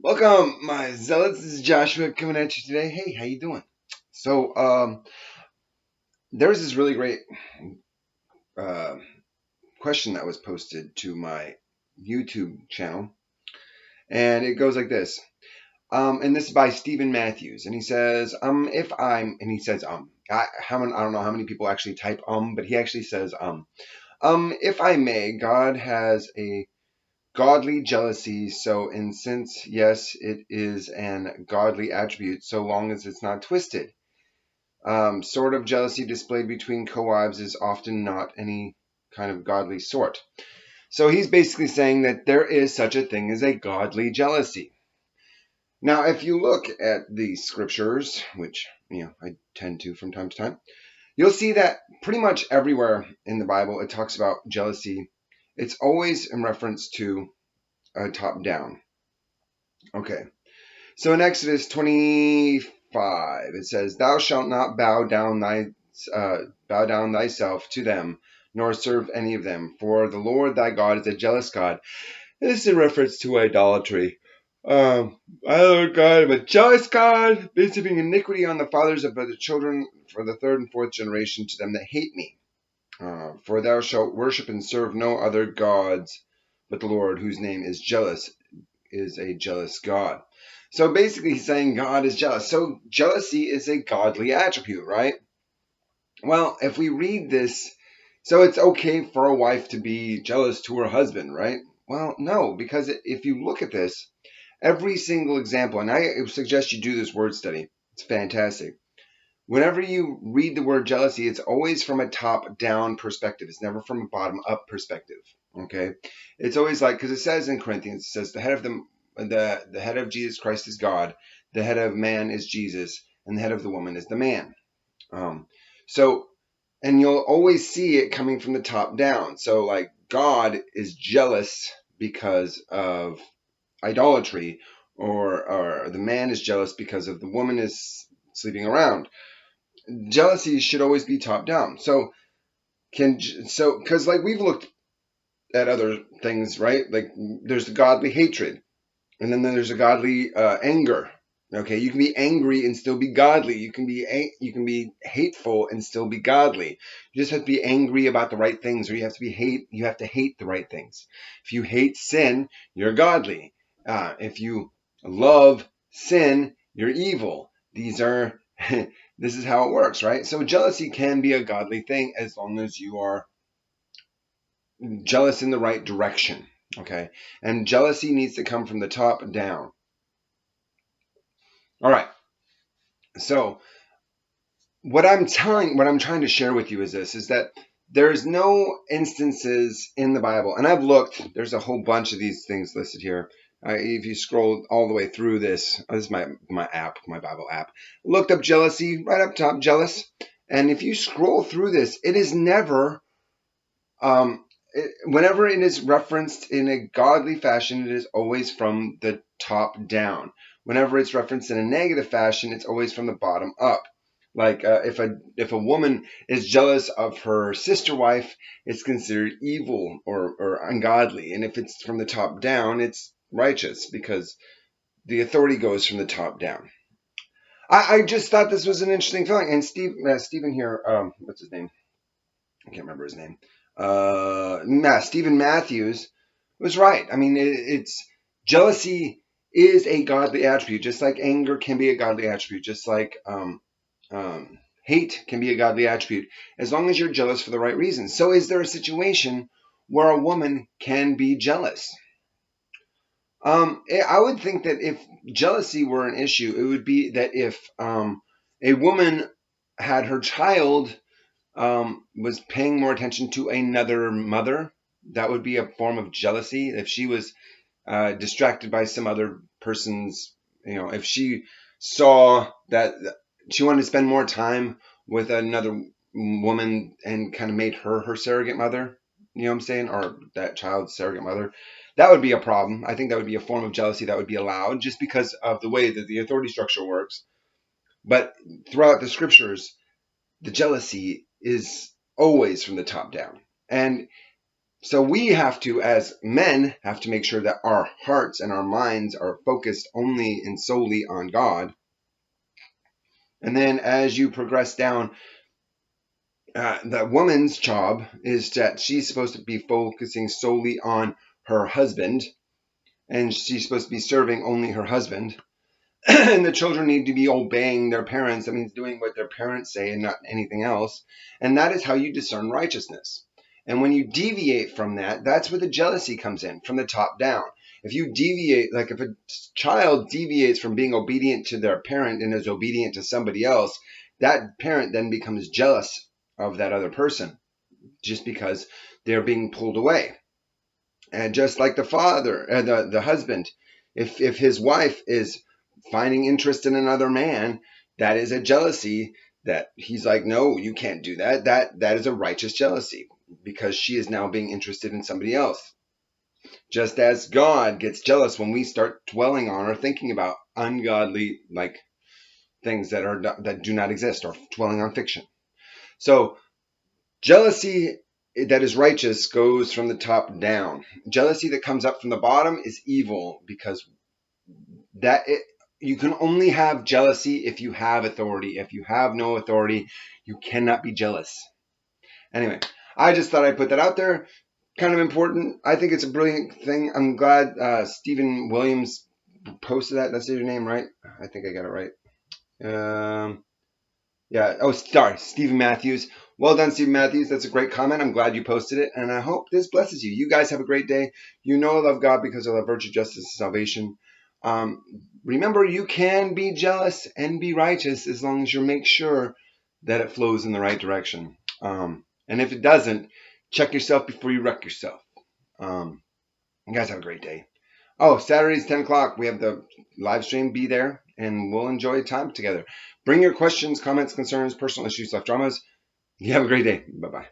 Welcome, my zealots. This is Joshua coming at you today. Hey, how you doing? So, there's this really great uh, question that was posted to my YouTube channel, and it goes like this. And this is by Stephen Matthews, and he says, and he says, I don't know how many people actually type, but he actually says, if I may, God has a godly jealousy, so in sense, yes, it is an godly attribute, so long as it's not twisted. Sort of jealousy displayed between co-wives is often not any kind of godly sort. So he's basically saying that there is such a thing as a godly jealousy. Now, if you look at the scriptures, which I tend to from time to time, you'll see that pretty much everywhere in the Bible it talks about jealousy. It's always in reference to top down. Okay. So in Exodus 25, it says, "Thou shalt not bow down thyself to them, nor serve any of them, for the Lord thy God is a jealous God." And this is in reference to idolatry. I, Lord God, am a jealous God, visiting iniquity on the fathers of the children for the third and fourth generation to them that hate me. For thou shalt worship and serve no other gods but the Lord, whose name is a jealous God. So basically he's saying God is jealous. So jealousy is a godly attribute, right? Well, if we read this, so it's okay for a wife to be jealous to her husband, right? Well, no, because if you look at this, every single example, and I suggest you do this word study. It's fantastic. Whenever you read the word jealousy, it's always from a top-down perspective. It's never from a bottom-up perspective, okay? It's always like, because it says in Corinthians, it says the head of Jesus Christ is God, the head of man is Jesus, and the head of the woman is the man. So, and you'll always see it coming from the top down. So, like, God is jealous because of idolatry, or the man is jealous because of the woman is sleeping around. Jealousy should always be top down. So, because like we've looked at other things, right? Like there's a godly hatred, and then there's a godly anger. Okay, you can be angry and still be godly. You can be hateful and still be godly. You just have to be angry about the right things, or you have to hate the right things. If you hate sin, you're godly. If you love sin, you're evil. These are this is how it works, right? So jealousy can be a godly thing as long as you are jealous in the right direction. Okay, and jealousy needs to come from the top down. All right. So what I'm trying to share with you is that there's no instances in the Bible, and I've looked. There's a whole bunch of these things listed here. If you scroll all the way through this is my Bible app. Looked up jealousy right up top, jealous, and if you scroll through this, it is never. Whenever it is referenced in a godly fashion, it is always from the top down. Whenever it's referenced in a negative fashion, it's always from the bottom up. Like if a woman is jealous of her sister wife, it's considered evil or ungodly. And if it's from the top down, it's righteous because the authority goes from the top down. I just thought this was an interesting thing. And Stephen here, what's his name? I can't remember his name. Stephen Matthews was right. I mean, it's jealousy is a godly attribute, just like anger can be a godly attribute, just like hate can be a godly attribute, as long as you're jealous for the right reasons. So is there a situation where a woman can be jealous? I would think that if jealousy were an issue, it would be that if a woman had her child was paying more attention to another mother, that would be a form of jealousy. If she was distracted by some other person's, if she saw that she wanted to spend more time with another woman and kind of made her surrogate mother, you know what I'm saying, or that child's surrogate mother, that would be a problem. I think that would be a form of jealousy that would be allowed just because of the way that the authority structure works. But throughout the scriptures, the jealousy is always from the top down. And So we have to, as men, have to make sure that our hearts and our minds are focused only and solely on God. And then as you progress down, the woman's job is that she's supposed to be focusing solely on her husband, and she's supposed to be serving only her husband. And the children need to be obeying their parents. That means doing what their parents say and not anything else. And that is how you discern righteousness. And when you deviate from that, that's where the jealousy comes in, from the top down. If you deviate, like if a child deviates from being obedient to their parent and is obedient to somebody else, that parent then becomes jealous of that other person just because they're being pulled away. And just like the father, the husband, if his wife is finding interest in another man, that is a jealousy that he's like, no, you can't do that. That is a righteous jealousy because she is now being interested in somebody else. Just as God gets jealous when we start dwelling on or thinking about ungodly like things that do not exist, or dwelling on fiction. So jealousy that is righteous goes from the top down. Jealousy that comes up from the bottom is evil, because you can only have jealousy if you have authority. If you have no authority, you cannot be jealous. Anyway, I just thought I'd put that out there. Kind of important. I think it's a brilliant thing. I'm glad Stephen Williams posted that. That's your name, right? I think I got it right. Yeah. Oh, sorry, Stephen Matthews. Well done, Stephen Matthews. That's a great comment. I'm glad you posted it, and I hope this blesses you. You guys have a great day. You know I love God because I love virtue, justice, and salvation. Remember, you can be jealous and be righteous as long as you make sure that it flows in the right direction. And if it doesn't, check yourself before you wreck yourself. You guys have a great day. Oh, Saturday's 10 o'clock. We have the live stream. Be there, and we'll enjoy time together. Bring your questions, comments, concerns, personal issues, life dramas. You have a great day. Bye-bye.